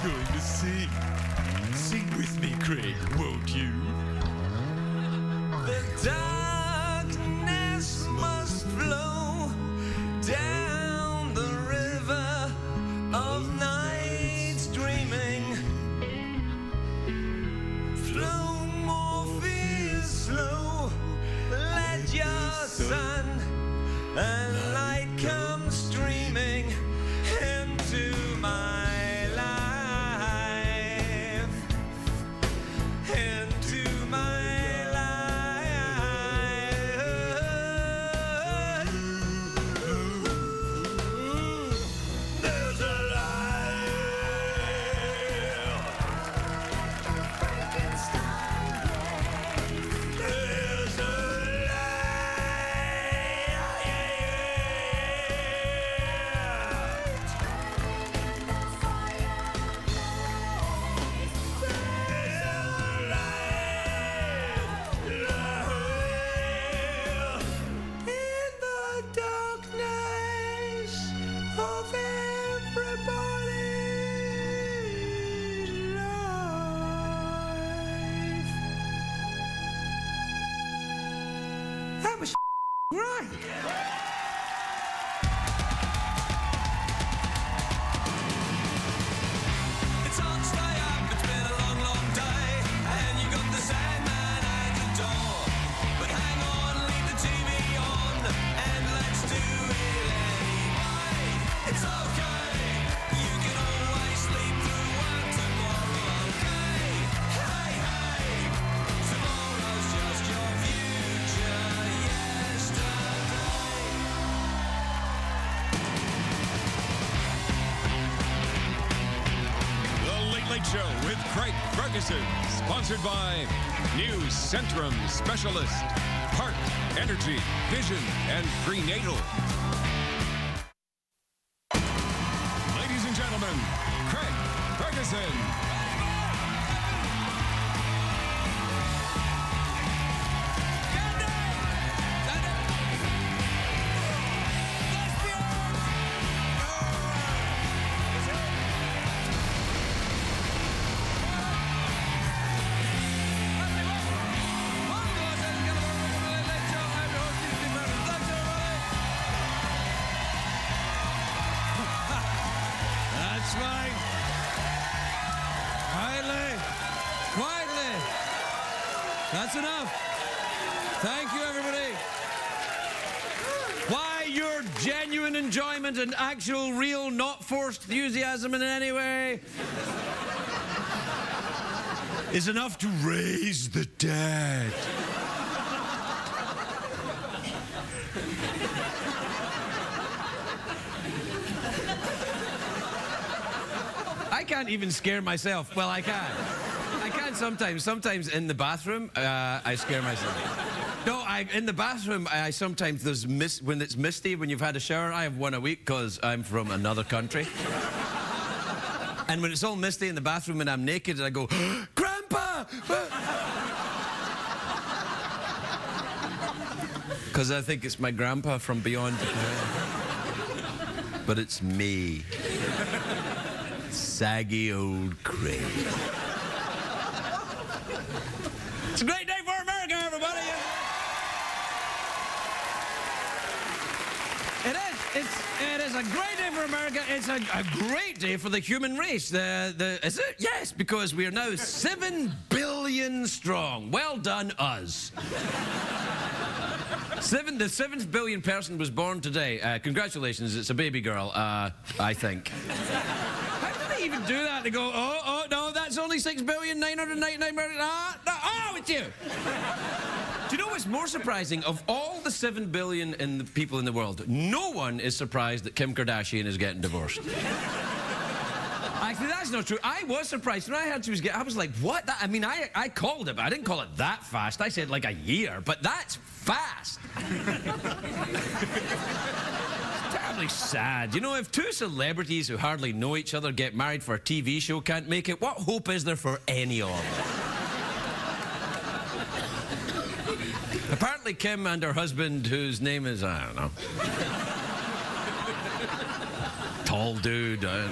going to sing. Sing with me, Craig, won't you? The darkness must flow down the river of night's dreaming. Flow more fears slow. Let your sun and light come streaming into my life, into my life. There's a life. There's a that was right. It's on, stay up, it's been a long, long day, and you got the Sandman at the door. But hang on, leave the TV on, and let's do it anyway. It's okay, you can always sleep through one tomorrow, okay? Hey, hey, tomorrow's just your future yesterday. The Late Late Show with Craig Ferguson, sponsored by New Centrum Specialist, Heart, Energy, Vision, and Prenatal. Ladies and gentlemen, Craig Ferguson. That's right. Quietly. Quietly. That's enough. Thank you, everybody. Why your genuine enjoyment and actual, real, not forced enthusiasm in any way is enough to raise the dead. I can't even scare myself. Well, I can. I can sometimes. Sometimes in the bathroom, I scare myself. No, in the bathroom, I sometimes, when it's misty, when you've had a shower, I have one a week because I'm from another country. And when it's all misty in the bathroom and I'm naked, I go, Grandpa! Because I think it's my grandpa from beyond. But it's me. Saggy old Craig. It's a great day for America, everybody. It is a great day for America. It's a great day for the human race. Is it? Yes, because we are now 7 billion strong. Well done, us. The 7th billion person was born today. Congratulations, it's a baby girl, I think. How do they even do that? They go, oh, no, that's only 6,999,000,000. Oh, it's you. Do you know what's more surprising? Of all the 7 billion people in the world, no one is surprised that Kim Kardashian is getting divorced. Actually, that's not true. I was surprised. When I heard she was getting, I was like, what? I mean, I called it, but I didn't call it that fast. I said like a year, but that's fast. Terribly sad. You know, if two celebrities who hardly know each other get married for a TV show can't make it, what hope is there for any of them? Apparently Kim and her husband, whose name is, I don't know, tall dude. I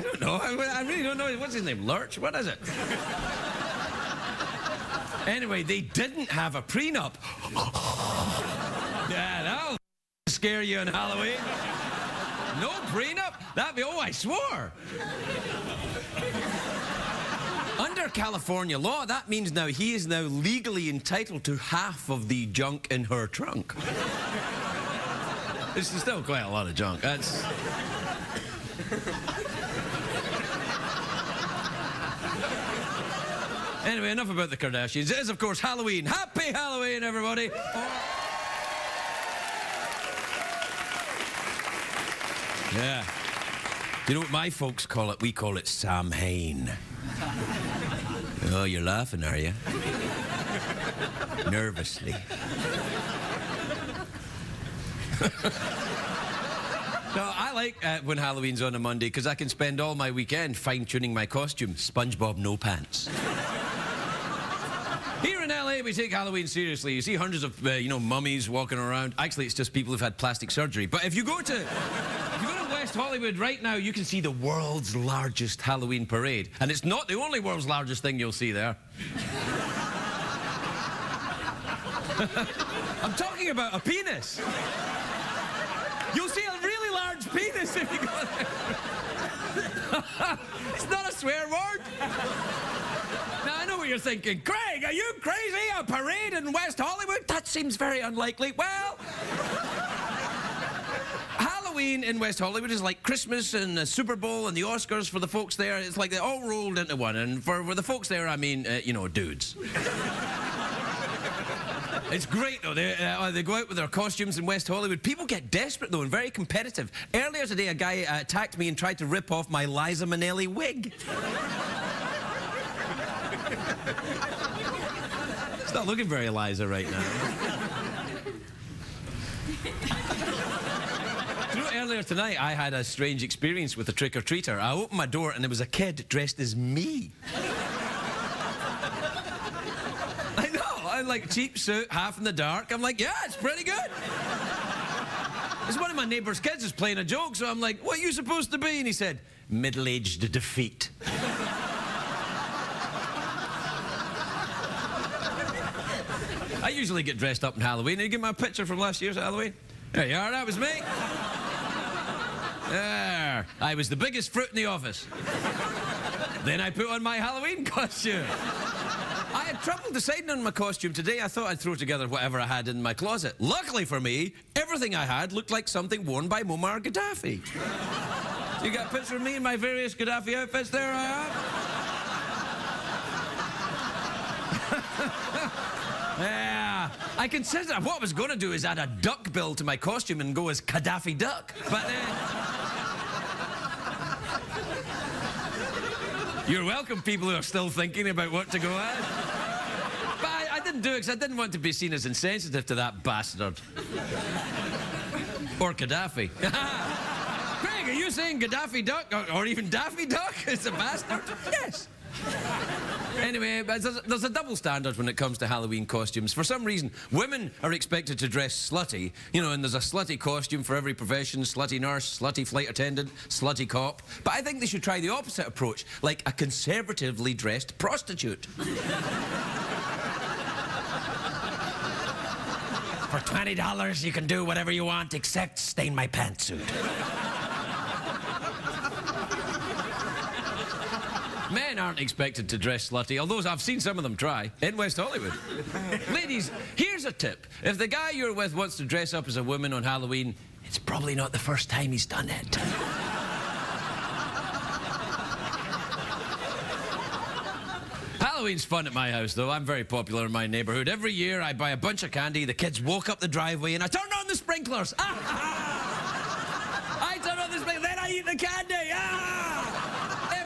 don't know. I really don't know. What's his name? Lurch? What is it? Anyway, they didn't have a prenup. Yeah, that'll scare you on Halloween. No prenup? That'd be, I swore. Under California law, that means now he is now legally entitled to half of the junk in her trunk. It's still quite a lot of junk. That's... Anyway, enough about the Kardashians. It is, of course, Halloween. Happy Halloween, everybody. Yeah. You know what my folks call it? We call it Samhain. Oh, you're laughing, are you? Nervously. No, I like when Halloween's on a Monday because I can spend all my weekend fine-tuning my costume. SpongeBob no pants. Here in LA, we take Halloween seriously. You see hundreds of, mummies walking around. Actually, it's just people who've had plastic surgery. But if you go to West Hollywood right now, you can see the world's largest Halloween parade. And it's not the only world's largest thing you'll see there. I'm talking about a penis. You'll see a really large penis if you go there. It's not a swear word. Now, I know what you're thinking. Craig, are you crazy? A parade in West Hollywood? That seems very unlikely. Well, Halloween in West Hollywood is like Christmas and the Super Bowl and the Oscars for the folks there. It's like they all rolled into one. And for the folks there, I mean, dudes. It's great, though. They go out with their costumes in West Hollywood. People get desperate, though, and very competitive. Earlier today, a guy attacked me and tried to rip off my Liza Minnelli wig. It's not looking very Liza right now. You know, earlier tonight, I had a strange experience with a trick-or-treater. I opened my door, and there was a kid dressed as me. Like cheap suit, half in the dark. I'm like, yeah, it's pretty good. It's one of my neighbour's kids is playing a joke, so I'm like, what are you supposed to be? And he said, middle-aged defeat. I usually get dressed up in Halloween. Did you get my picture from last year's Halloween? There you are, that was me. There. I was the biggest fruit in the office. Then I put on my Halloween costume. I had trouble deciding on my costume today. I thought I'd throw together whatever I had in my closet. Luckily for me, everything I had looked like something worn by Muammar Gaddafi. So you got a picture of me in my various Gaddafi outfits? There I am. Yeah. I considered what I was going to do is add a duck bill to my costume and go as Gaddafi Duck. But you're welcome, people who are still thinking about what to go as. But I didn't do it because I didn't want to be seen as insensitive to that bastard. Or Gaddafi. Craig, are you saying Gaddafi Duck or even Daffy Duck is a bastard? Yes. Anyway, there's a double standard when it comes to Halloween costumes. For some reason, women are expected to dress slutty, and there's a slutty costume for every profession: slutty nurse, slutty flight attendant, slutty cop. But I think they should try the opposite approach, like a conservatively dressed prostitute. For $20, you can do whatever you want except stain my pantsuit. Men aren't expected to dress slutty, although I've seen some of them try in West Hollywood. Ladies, here's a tip. If the guy you're with wants to dress up as a woman on Halloween, it's probably not the first time he's done it. Halloween's fun at my house, though. I'm very popular in my neighbourhood. Every year, I buy a bunch of candy, the kids walk up the driveway, and I turn on the sprinklers. I turn on the sprinklers, then I eat the candy.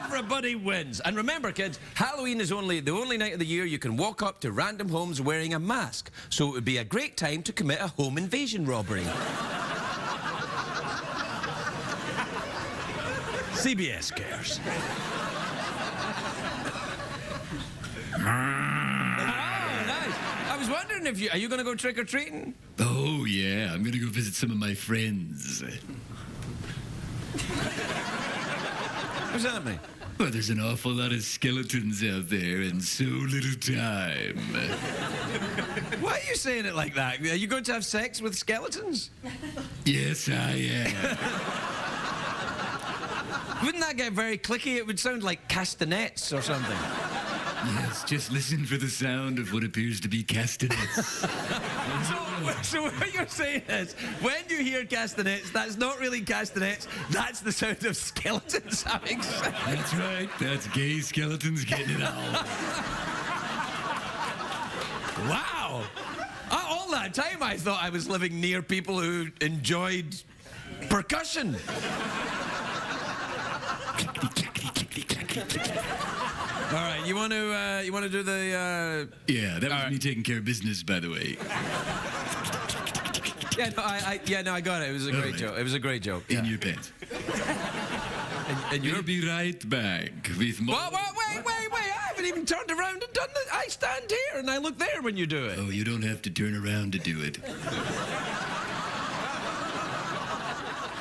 Everybody wins. And remember, kids, Halloween is the only night of the year you can walk up to random homes wearing a mask. So it would be a great time to commit a home invasion robbery. CBS cares. Oh, nice. I was wondering if are you going to go trick-or-treating? Oh, yeah. I'm going to go visit some of my friends. What's that mean? Well, there's an awful lot of skeletons out there and so little time. Why are you saying it like that? Are you going to have sex with skeletons? Yes, I am. Wouldn't that get very clicky? It would sound like castanets or something. Yes, just listen for the sound of what appears to be castanets. So what you're saying is, when you hear castanets, that's not really castanets, that's the sound of skeletons having sex. That's right. That's gay skeletons getting it all. Wow. All that time I thought I was living near people who enjoyed percussion. All right, you want to do the Yeah, that was me taking care of business, by the way. Yeah, I got it. It was a great joke. It was a great joke. In your pants. And You'll be right back with more. Wait! I haven't even turned around and done it. I stand here and I look there when you do it. Oh, you don't have to turn around to do it.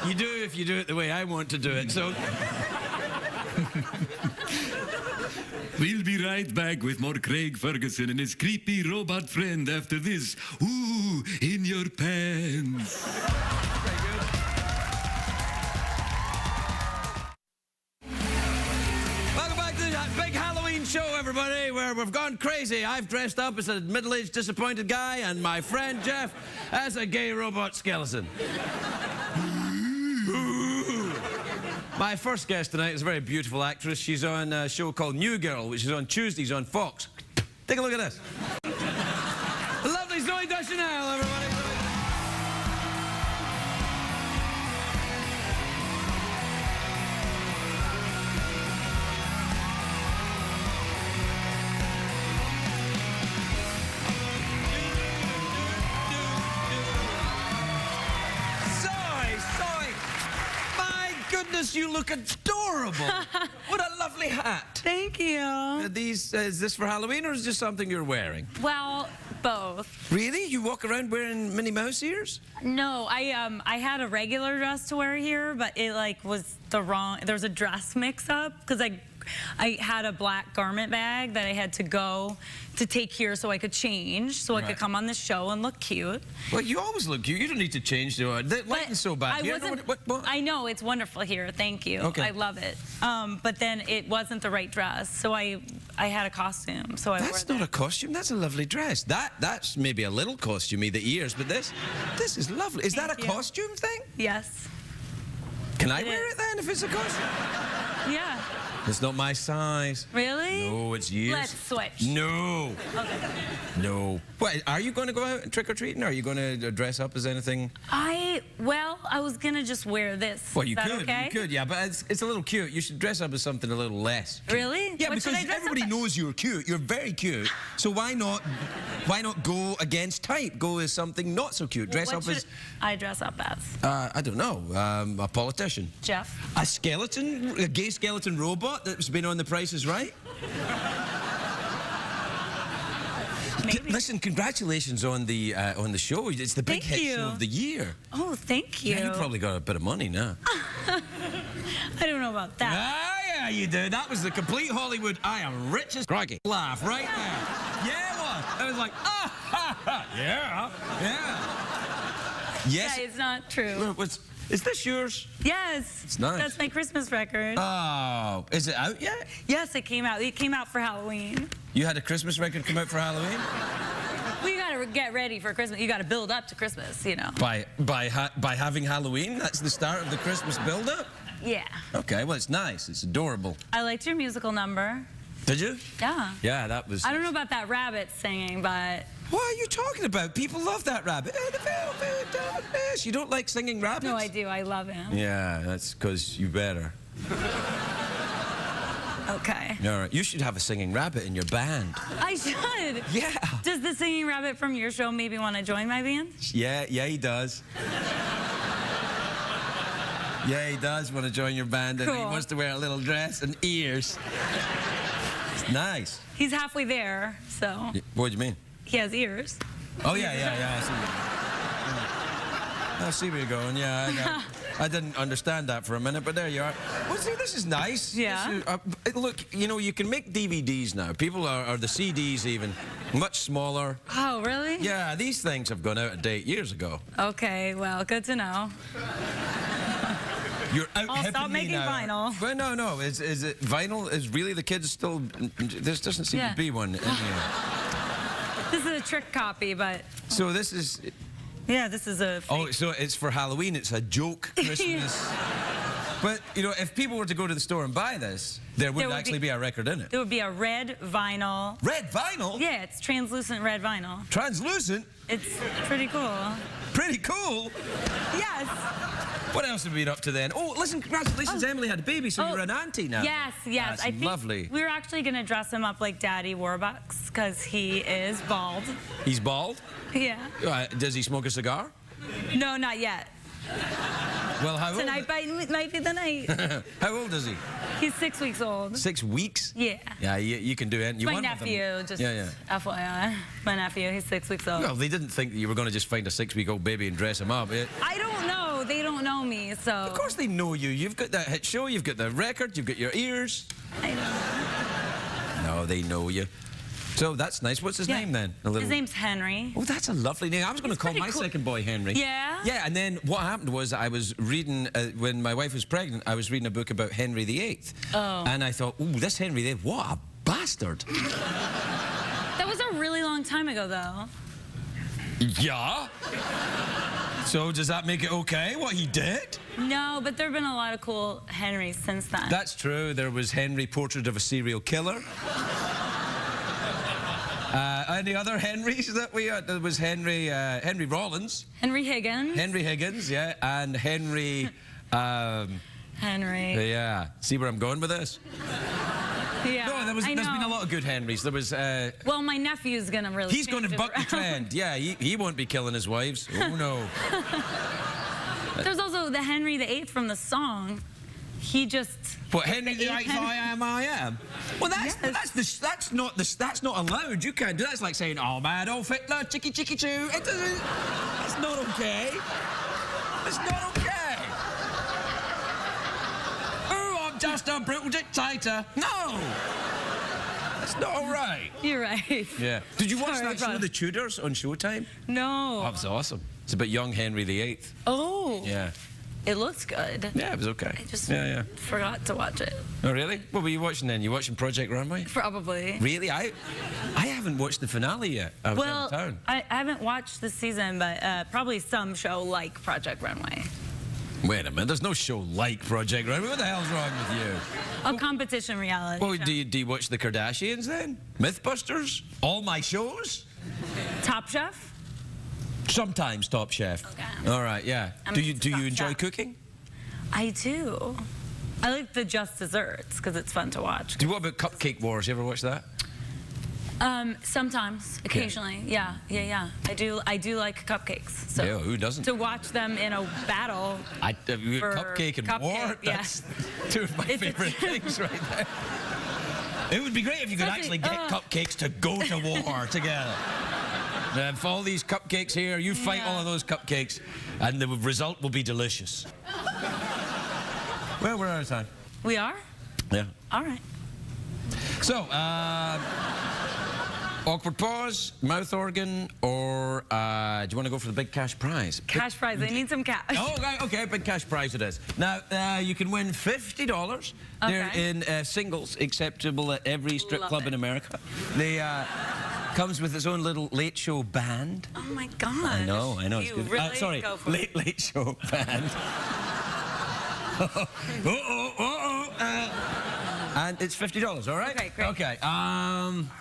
You do if you do it the way I want to do it. So. We'll be right back with more Craig Ferguson and his creepy robot friend after this. Ooh, in your pants. Very good. Welcome back to the big Halloween show, everybody, where we've gone crazy. I've dressed up as a middle-aged disappointed guy and my friend Jeff as a gay robot skeleton. My first guest tonight is a very beautiful actress. She's on a show called New Girl, which is on Tuesdays on Fox. Take a look at this. The lovely Zooey Deschanel, everybody. Goodness, you look adorable. What a lovely hat. Thank you. Is this for Halloween or is this something you're wearing? Well, both. Really? You walk around wearing Minnie Mouse ears? No, I had a regular dress to wear here, but it was the wrong. There was a dress mix-up because I had a black garment bag that I had to go to take here so I could change, so I could come on the show and look cute. Well, you always look cute. You don't need to change. The lighting's so bad. I know, it's wonderful here. Thank you. Okay. I love it. But then it wasn't the right dress, so I had a costume, so I wore that. That's not a costume. That's a lovely dress. That's maybe a little costumey, the ears, but this is lovely. Is that a costume thing? Yes. Can I wear it then if it's a costume? Yeah. It's not my size. Really? No, it's yours. Let's switch. No. Okay. No. What, are you going to go out and trick-or-treating? Are you going to dress up as anything? I was going to just wear this. Well, you Is that could. okay? You could, yeah, but it's a little cute. You should dress up as something a little less cute. Really? Yeah, What should because I dress everybody up knows you're cute. You're very cute. So why not go against type? Go as something not so cute. Dress What up should as... I dress up as? I don't know. A politician. Jeff? A skeleton? A gay skeleton robot that's been on The Price is Right? Maybe. Listen, congratulations on the show. It's the big Thank hit you. show of the year. Oh, thank you. Yeah, you probably got a bit of money now. I don't know about that. Ah, yeah, you do. That was the complete Hollywood. I am rich as crikey. Laugh right there. Yeah, what? I was like, ah, ha, ha. Yeah. Yes. Yeah, it's not true. Is this yours? Yes. It's nice. That's my Christmas record. Oh, is it out yet? Yes, it came out. It came out for Halloween. You had a Christmas record come out for Halloween? We gotta get ready for Christmas. You gotta build up to Christmas, you know. By having Halloween? That's the start of the Christmas build-up? Yeah. Okay, well, it's nice. It's adorable. I liked your musical number. Did you? Yeah. Yeah, that was... I don't know about that rabbit singing, but... What are you talking about? People love that rabbit. The velvet darkness. You don't like singing rabbits? No, I do. I love him. Yeah, that's because you better. Okay. All right. You should have a singing rabbit in your band. I should. Yeah. Does the singing rabbit from your show maybe want to join my band? Yeah, he does. Yeah, he does want to join your band, and he Cool. wants to wear a little dress and ears. It's nice. He's halfway there, so What do you mean? he has ears. Oh, yeah. I see. I see where you're going. Yeah, I didn't understand that for a minute, but there you are. Well, see, this is nice. Yeah. This is, look, you know, you can make DVDs now. People are the CDs even, much smaller. Oh, really? Yeah, these things have gone out of date years ago. Okay, well, good to know. You're out I'll stop hipping me making now. vinyl. Well, no. Is it vinyl? Is really the kids still? This doesn't seem to be one in here. This is a trick copy, but So this is. yeah, this is a fake. Oh, so it's for Halloween. It's a joke Christmas. But you know, if people were to go to the store and buy this, there would actually be a record in it. There would be a red vinyl. Red vinyl. Yeah, it's translucent red vinyl. Translucent. It's pretty cool. Pretty cool. Yes. What else have we been up to then? Oh, listen, congratulations, Emily had a baby, so you're an auntie now. Yes. That's I think lovely. we were actually going to dress him up like Daddy Warbucks because he is bald. He's bald? Yeah. Does he smoke a cigar? No, not yet. Well, how Tonight might be the night. old? How old is he? He's 6 weeks old. 6 weeks? Yeah. Yeah, you can do it. You My want with him. nephew, just FYI. My nephew, he's 6 weeks old. Well, they didn't think that you were going to just find a 6-week-old baby and dress him up. I don't know. They don't know me, so. Of course they know you. You've got that hit show, you've got the record, you've got your ears. I know. No, they know you. So that's nice. What's his name then? His name's Henry. Oh, that's a lovely name. I was going to call pretty my cool. second boy Henry. Yeah? Yeah, and then what happened was I was reading, when my wife was pregnant, I was reading a book about Henry VIII. Oh. And I thought, ooh, this Henry VIII, what a bastard. That was a really long time ago, though. Yeah? So does that make it okay, what he did? No, but there have been a lot of cool Henrys since then. That's true. There was Henry, Portrait of a Serial Killer. Any other Henrys that we had? There was Henry Rollins. Henry Higgins. Henry Higgins, yeah. And Henry, Henry. yeah. See where I'm going with this? Yeah. No, there's been a lot of good Henrys. There was, Well, my nephew's gonna really. he's going to change it buck the around. trend. Yeah, he won't be killing his wives. Oh, no. There's also the Henry VIII from the song. He just. But Henry the Eighth, I am. Well, that's not allowed. You can't do that. That's like saying, oh, man, Adolf Hitler, chicky chicky choo. That's not okay. It's not okay. Oh, I'm just a brutal dictator. No. That's not all right. You're right. Yeah. Did you watch Sorry, that show, brother. The Tudors, on Showtime? No. That was awesome. It's about young Henry VIII. Oh. Yeah. It looks good. Yeah, it was okay. I just forgot to watch it. Oh, really? What were you watching then? You watching Project Runway? Probably. Really? I haven't watched the finale yet. I was out Well, of town. I haven't watched this season, but probably some show like Project Runway. Wait a minute. There's no show like Project Runway. What the hell's wrong with you? A competition reality Well, show. do you watch the Kardashians then? Mythbusters? All my shows? Top Chef? Sometimes Top Chef. Okay. All right, yeah. I'm Do you into Top enjoy Chef. cooking? I do. I like the Just Desserts because it's fun to watch. What about Cupcake Wars? You ever watch that? Sometimes, occasionally, yeah. I do like cupcakes. So Yeah, who doesn't? to watch them in a battle. For Cupcake and War? Cupcake, yeah. That's two of my favorite things right there. It would be great if you could actually get cupcakes to go to war together. For all these cupcakes here, you fight all of those cupcakes, and the result will be delicious. Well, we're out of time. We are? Yeah. All right. So, awkward pause, mouth organ, or do you want to go for the big cash prize? Cash prize. I need some cash. Oh, okay, big cash prize it is. Now, you can win $50. They're in singles, acceptable at every strip Love club it. in America. They comes with its own little late show band. Oh my God. I know. It's You good. really Sorry, go for it. late show band. And it's $50, all right? Okay, great. Okay,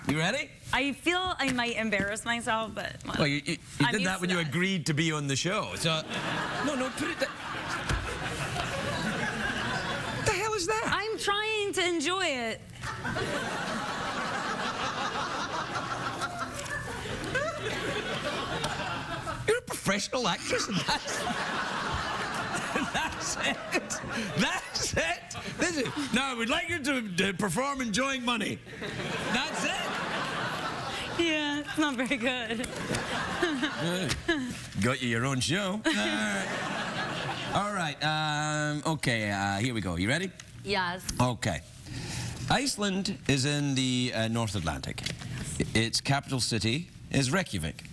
you ready? I feel I might embarrass myself, but Well, you I'm did used that to when you that. agreed to be on the show. So, no, put it. What the hell is that? I'm trying to enjoy it. You're a professional actress, and that's it. That's it. This is, now, we'd like you to perform enjoying money. That's it. Yeah, it's not very good. Got you your own show. All right, okay, here we go. You ready? Yes. Okay. Iceland is in the North Atlantic. Its capital city is Reykjavik.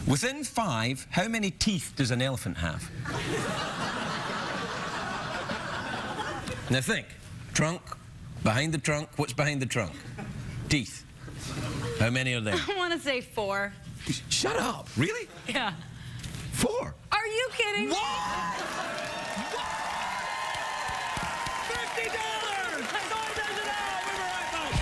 Within 5, how many teeth does an elephant have? Now think. Trunk, behind the trunk, what's behind the trunk? Teeth. How many are there? I want to say 4. Shut up. Really? Yeah. 4? Are you kidding me? What? $50! Sold as an hour. We were right back.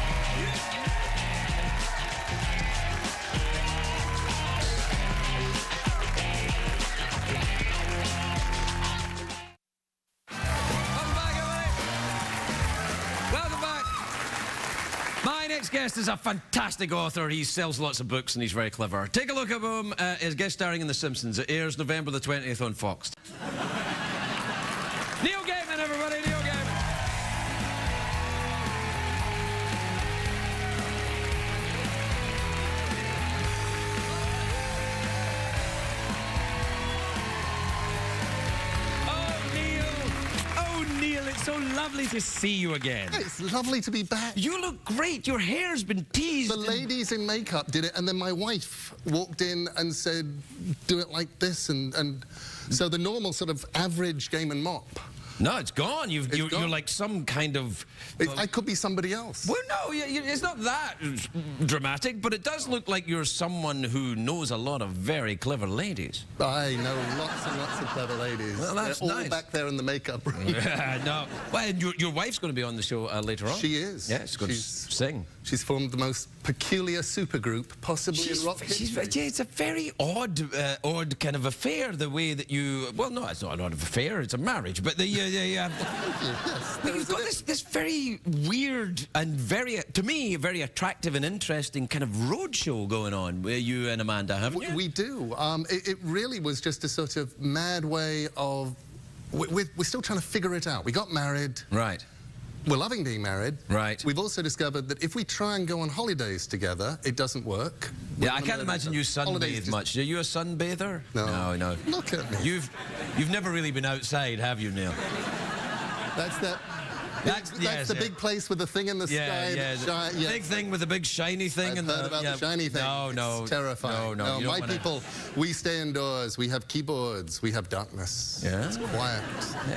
Welcome back, everybody. Welcome back. My next guest is a fantastic author. He sells lots of books and he's very clever. Take a look at him. His guest starring in The Simpsons. It airs November the 20th on Fox. Neil Gaiman, everybody. Neil Gaiman. Oh, Neil, it's so lovely to see you again. It's lovely to be back. You look great. Your hair's been teased. The ladies in makeup did it, and then my wife walked in and said, do it like this, and so the normal sort of average Gaiman mop. No, it's gone. You're gone. like some kind of... I could be somebody else. Well, no, it's not that dramatic, but it does look like you're someone who knows a lot of very clever ladies. I know lots and lots of clever ladies. Well, that's They're all nice. back there in the makeup room. No. Well, and your wife's going to be on the show later on. She is. Yeah, she's going to sing. She's formed the most peculiar supergroup possibly in rock history. Yeah, it's a very odd kind of affair, the way that you... Well, no, it's not an odd affair, it's a marriage, but Yes, but you've got this very weird and to me, very attractive and interesting kind of roadshow going on where you and Amanda, haven't you? We do. It really was just a sort of mad way of... We're still trying to figure it out. We got married. Right. We're loving being married. Right. We've also discovered that if we try and go on holidays together, it doesn't work. Yeah, I can't imagine you sunbathe much. Are you a sunbather? No. No. Look at me. You've never really been outside, have you, Neil? That's the big place with the thing in the sky. Big thing with the big shiny thing. I've heard about the shiny thing. No. It's terrifying. No. My people, we stay indoors. We have keyboards. We have darkness. Yeah. It's quiet.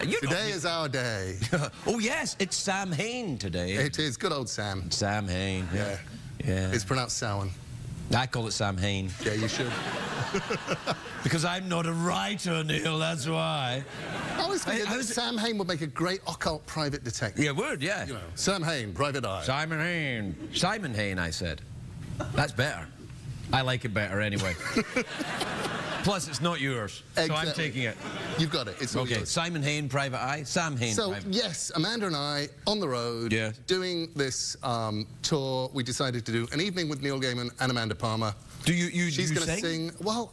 Yeah, Today is our day. Oh, yes, it's Sam Hain today. It is. Good old Sam. Sam Hain. Yeah. It's pronounced Samhain. I call it Sam Hain. Yeah, you should. Because I'm not a writer, Neil, that's why. I was thinking that Sam Hain would make a great occult private detective. Yeah, would, yeah. You know, Sam Hain, private eye. Simon Hain. Simon Hain, I said. That's better. I like it better anyway. Plus, it's not yours, so I'm taking it. You've got it. It's all yours. Simon Hain, private eye. Sam Hain, so, private. yes, Amanda and I, on the road, doing this tour, we decided to do an evening with Neil Gaiman and Amanda Palmer. She's going to sing? Well,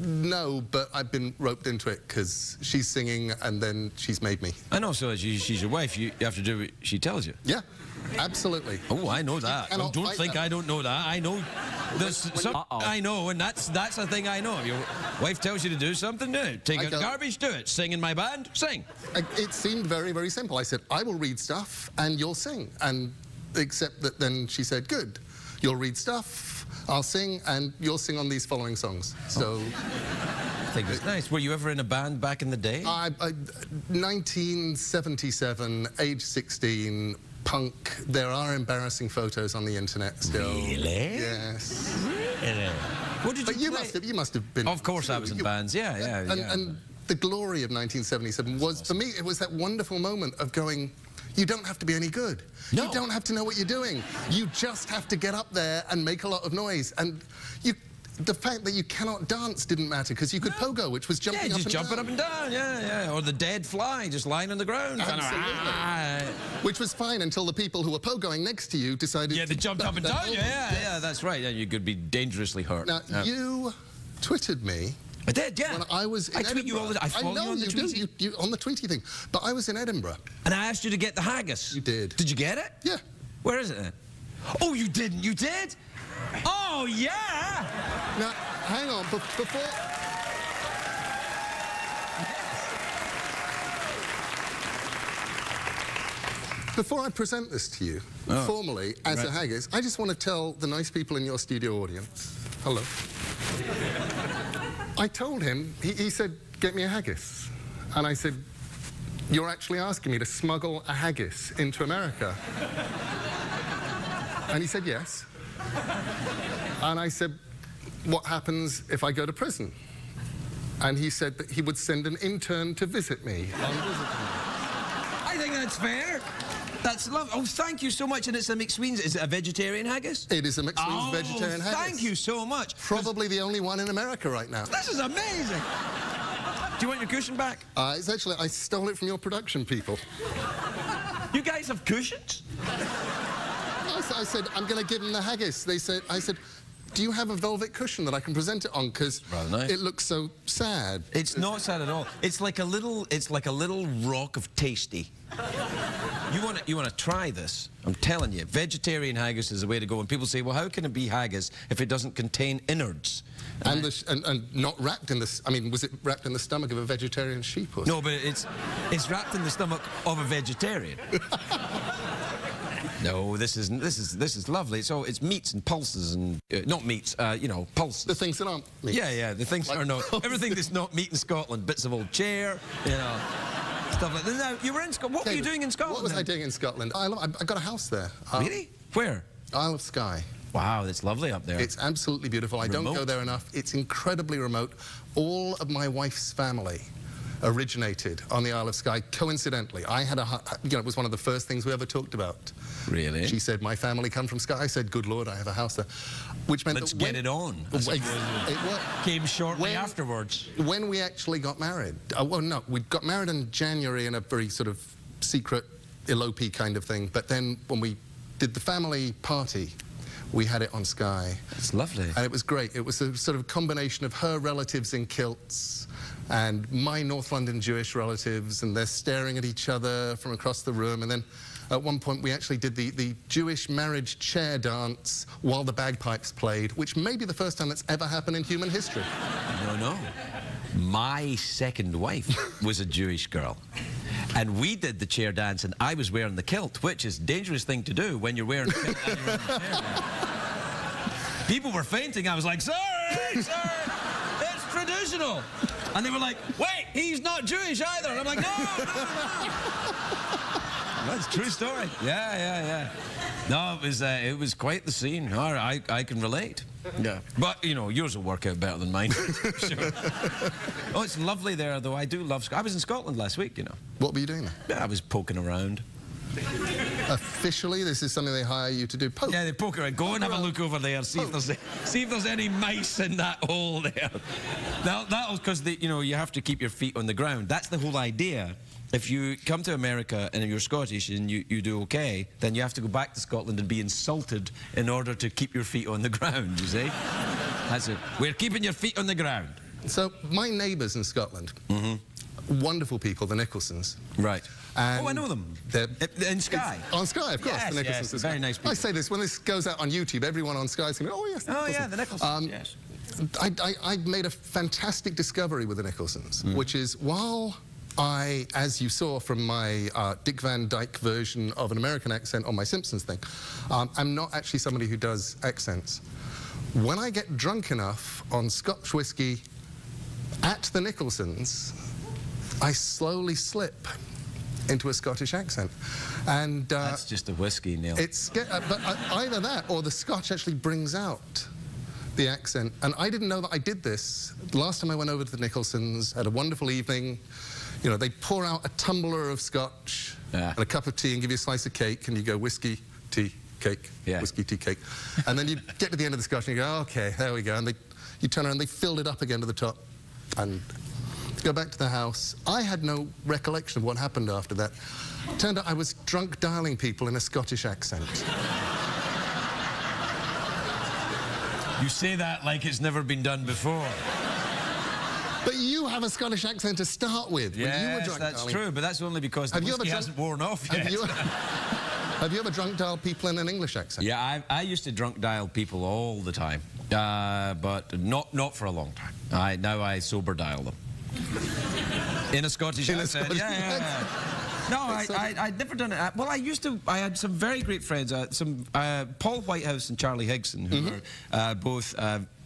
no, but I've been roped into it because she's singing and then she's made me. I know, so she's your wife. You have to do what she tells you. Yeah, absolutely. Oh, I know that. Don't think I don't know that. I know. I know, and that's a thing I know. If your wife tells you to do something, do it. Take out garbage, do it. Sing in my band, sing. It seemed very, very simple. I said, I will read stuff and you'll sing. And except that then she said, good. You'll read stuff, I'll sing, and you'll sing on these following songs. So... I think it's nice. Were you ever in a band back in the day? 1977, age 16, punk. There are embarrassing photos on the internet still. Really? Yes. Really? What did you play? You must have been... Of course I was in bands, yeah. And the glory of 1977 was, for me, it was that wonderful moment of going... You don't have to be any good. No. You don't have to know what you're doing. You just have to get up there and make a lot of noise. And the fact that you cannot dance didn't matter because you could pogo, which was jumping up and down. Jumping up and down, yeah. Or the dead fly, just lying on the ground. Absolutely. Which was fine until the people who were pogoing next to you decided they jumped up and down. Yeah, that's right. Yeah, you could be dangerously hurt. Now, you twitted me. I did, yeah. When I was in Edinburgh. Tweet you all the time. I follow you on the Tweety. You on the Tweety thing. But I was in Edinburgh. And I asked you to get the haggis. You did. Did you get it? Yeah. Where is it then? Oh, you didn't. You did? Oh, yeah. Now, hang on. Before... Before I present this to you formally as a haggis, I just want to tell the nice people in your studio audience, hello. I told him, he said, get me a haggis. And I said, you're actually asking me to smuggle a haggis into America? And he said, yes. And I said, what happens if I go to prison? And he said that he would send an intern to visit me on visiting. I think that's fair. That's lovely. Oh, thank you so much. And it's a McSween's. Is it a vegetarian haggis? It is a McSween's vegetarian haggis. Thank you so much. Probably the only one in America right now. This is amazing. Do you want your cushion back? It's actually, I stole it from your production people. You guys have cushions? I said, I'm going to give them the haggis. I said, do you have a velvet cushion that I can present it on? Because it looks so sad. It's not sad at all. It's like a little rock of tasty. You want to try this? I'm telling you, vegetarian haggis is the way to go. And people say, well, how can it be haggis if it doesn't contain innards? And not wrapped in this. I mean, was it wrapped in the stomach of a vegetarian sheep? Or no, but it's wrapped in the stomach of a vegetarian. No, this is lovely. So it's meats and pulses and not meats, you know, pulses. The things that aren't meats. Yeah, the things that are not. Everything that's not meat in Scotland, bits of old chair, you know, stuff like that. Now, you were in Scotland. What were you doing in Scotland? What was I doing in Scotland? I got a house there. Really? Where? Isle of Skye. Wow, it's lovely up there. It's absolutely beautiful. I don't go there enough. It's incredibly remote. All of my wife's family originated on the Isle of Skye, coincidentally. I had it was one of the first things we ever talked about. Really? She said, my family come from Skye. I said, good Lord, I have a house there. Which meant Let's get it on. It came shortly afterwards. When we actually got married, well, no, we got married in January in a very sort of secret, elopey kind of thing. But then when we did the family party, we had it on Skye. It's lovely. And it was great. It was a sort of combination of her relatives in kilts and my North London Jewish relatives, and they're staring at each other from across the room. And then at one point we actually did the Jewish marriage chair dance while the bagpipes played, which may be the first time that's ever happened in human history. No. My second wife was a Jewish girl. And we did the chair dance, and I was wearing the kilt, which is a dangerous thing to do when you're wearing a kilt and you're wearing the chair dance. People were fainting. I was like, sorry, it's traditional. And they were like, wait, he's not Jewish either. And I'm like, no. That's a true story. Yeah. No, it was quite the scene. I can relate. Yeah. But, you know, yours will work out better than mine. Sure. Oh, it's lovely there, though. I do love Scotland. I was in Scotland last week, you know. What were you doing there? Yeah, I was poking around. Officially, this is something they hire you to do. Poke. Yeah, they poke around. Go and have a look over there. See if there's any mice in that hole there. That was because you have to keep your feet on the ground. That's the whole idea. If you come to America and you're Scottish and you do okay, then you have to go back to Scotland and be insulted in order to keep your feet on the ground, you see? That's it. We're keeping your feet on the ground. So my neighbours in Scotland, wonderful people, the Nicholsons. Right. And I know them. In Skye. On Skye, of course. Yes, the Nicholsons. yes, very nice people. I say this, when this goes out on YouTube, everyone on Skye is going to go, oh, yes, the Nicholsons. Yeah, the Nicholsons, yes. I made a fantastic discovery with the Nicholsons, which is while I, as you saw from my Dick Van Dyke version of an American accent on my Simpsons thing, I'm not actually somebody who does accents. When I get drunk enough on Scotch whiskey at the Nicholsons, I slowly slip into a Scottish accent. And that's just a whiskey, Neil. But either that or the Scotch actually brings out the accent. And I didn't know that I did this. The last time I went over to the Nicholsons, had a wonderful evening. You know, they pour out a tumbler of Scotch and a cup of tea and give you a slice of cake, and you go whiskey, tea, cake, whiskey, tea, cake. And then you get to the end of the Scotch and you go, okay, there we go. And you turn around and they filled it up again to the top. And go back to the house. I had no recollection of what happened after that. Turned out I was drunk dialing people in a Scottish accent. You say that like it's never been done before. But you have a Scottish accent to start with. Yes, that's true, but that's only because the whiskey hasn't worn off yet. Have you ever drunk dialed people in an English accent? Yeah, I used to drunk dial people all the time, but not for a long time. Now I sober dial them. In a Scottish accent. Yeah. No, I'd never done it. Well, I used to. I had some very great friends. Paul Whitehouse and Charlie Higson, who were both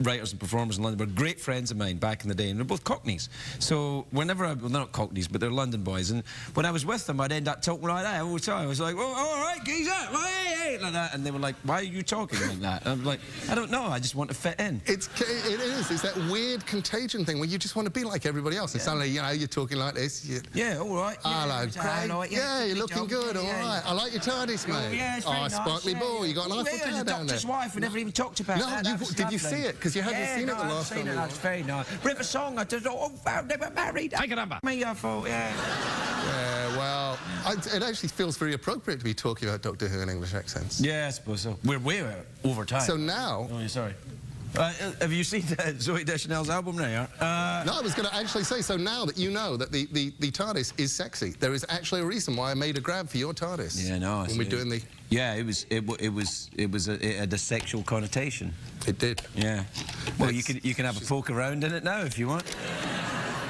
writers and performers in London, were great friends of mine back in the day, and they're both Cockneys. So whenever well, they're not Cockneys, but they're London boys, and when I was with them, I'd end up talking like that all the time. I was like, "Oh, all right, geezer, hey," like that, and they were like, "Why are you talking like that?" And I'm like, "I don't know. I just want to fit in." It is. It's that weird contagion thing where you just want to be like everybody else, and suddenly, you know, you're talking like this. Yeah, all right. Hello, Craig. Yeah, you're looking good. All right. I like your TARDIS, mate. Yeah, it's very nice. sparkly ball. You got an Eiffel Tower down there. Doctor's wife. We never even talked about that. No, did you see it? Because you hadn't seen it the last time. That's very nice. River Song. I just they were married. I can remember. Me, I thought, yeah. Yeah, well, it actually feels very appropriate to be talking about Doctor Who in English accents. Yeah, I suppose so. We're way over time. So now... Oh, sorry. Have you seen Zooey Deschanel's album now? No, I was going to actually say, so now that you know that the TARDIS is sexy, there is actually a reason why I made a grab for your TARDIS. Yeah, no. When we're doing the... Yeah, it had a sexual connotation. It did. Yeah. Well, you can have a poke around in it now if you want.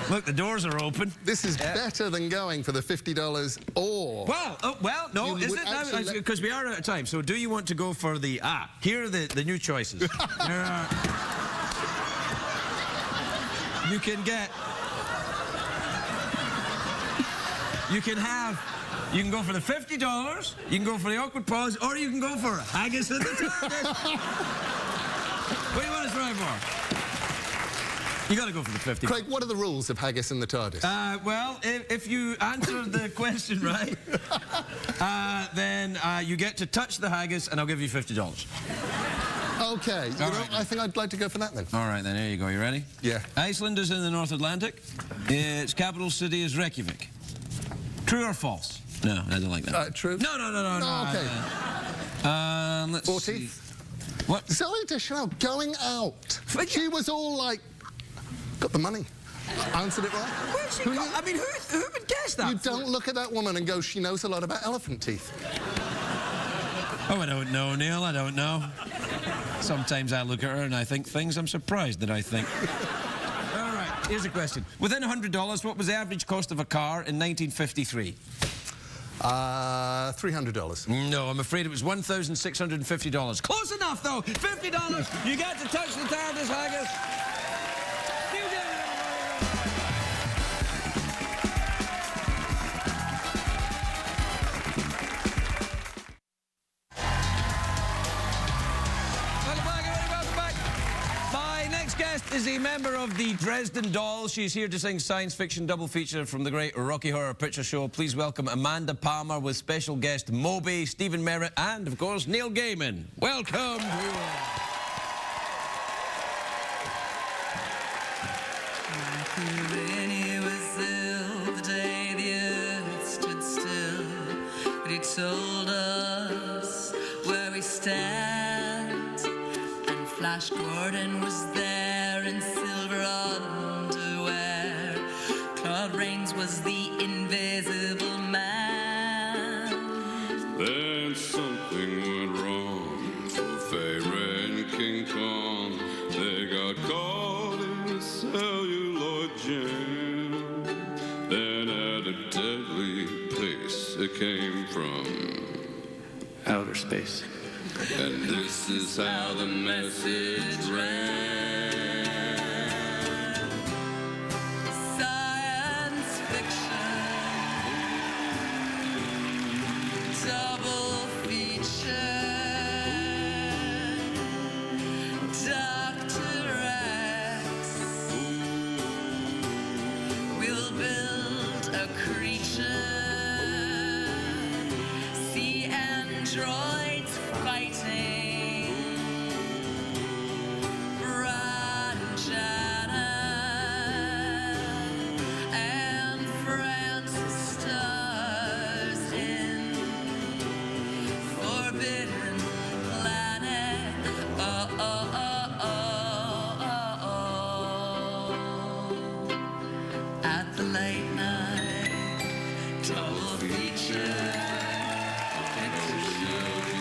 Look, the doors are open. This is better than going for the $50 or... Well, no, is it now? Because we are out of time. So do you want to go for the... here are the new choices. You can get... You can go for the $50, you can go for the awkward pause, or you can go for haggis in the TARDIS. What do you want to try for? You got to go for the 50. Craig, what are the rules of haggis in the TARDIS? Well, if you answer the question right, then you get to touch the haggis, and I'll give you $50. Okay, I think I'd like to go for that then. All right, then, here you go. You ready? Yeah. Iceland is in the North Atlantic. Its capital city is Reykjavik. True or false? No, I don't like that. True. No. Okay. Let's 40. see. What? Zooey Deschanel going out. She was all like, got the money. Answered it right. Where's she got? I mean, who would guess that? You don't look at that woman and go, she knows a lot about elephant teeth. Oh, I don't know, Neil. I don't know. Sometimes I look at her and I think things I'm surprised that I think. All right, here's a question. Within $100, what was the average cost of a car in 1953? $300. No, I'm afraid it was $1,650. Close enough, though. $50. You get to touch the TARDIS, haggis. Is a member of the Dresden Dolls. She's here to sing science fiction double feature from the great Rocky Horror Picture Show. Please welcome Amanda Palmer with special guest Moby, Stephen Merritt, and of course Neil Gaiman. Welcome. Told us where we stand, and Flash Gordon was there in silver underwear. Claude Rains was the invisible man. Then something went wrong for Feyre and King Kong. They got caught in a celluloid jam. Then at a deadly place it came from outer space. And this is how the message ran. Science fiction, double feature. Dr. X will build a creature. See androids fighting. Ranjana and Francis stars in Forbidden Planet. At the late night double feature. It's a show.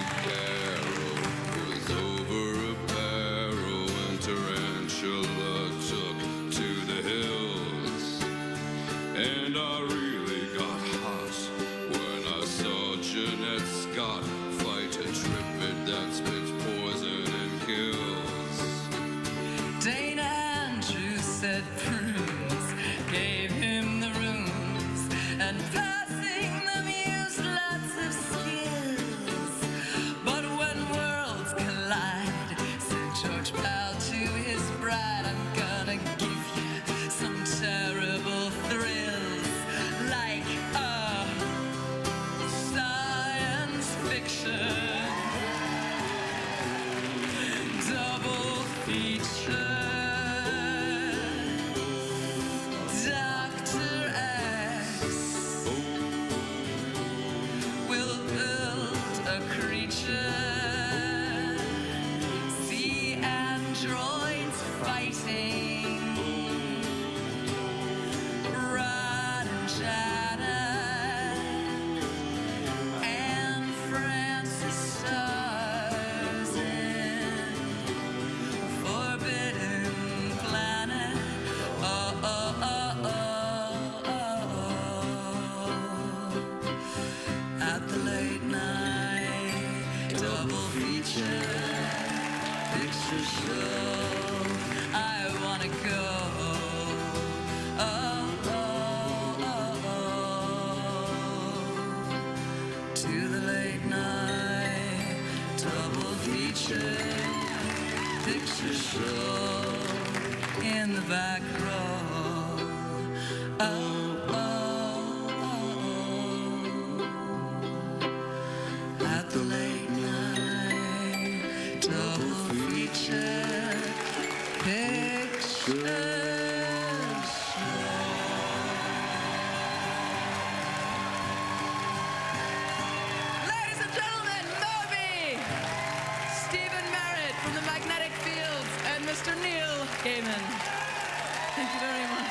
double feature picture show. I wanna go. To the late night double feature picture show in the back row. At the late night double feature picture. Mr. Neil Gaiman. Thank you very much.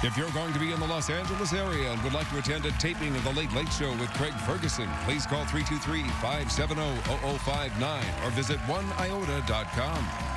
If you're going to be in the Los Angeles area and would like to attend a taping of The Late Late Show with Craig Ferguson, please call 323-570-0059 or visit oneiota.com.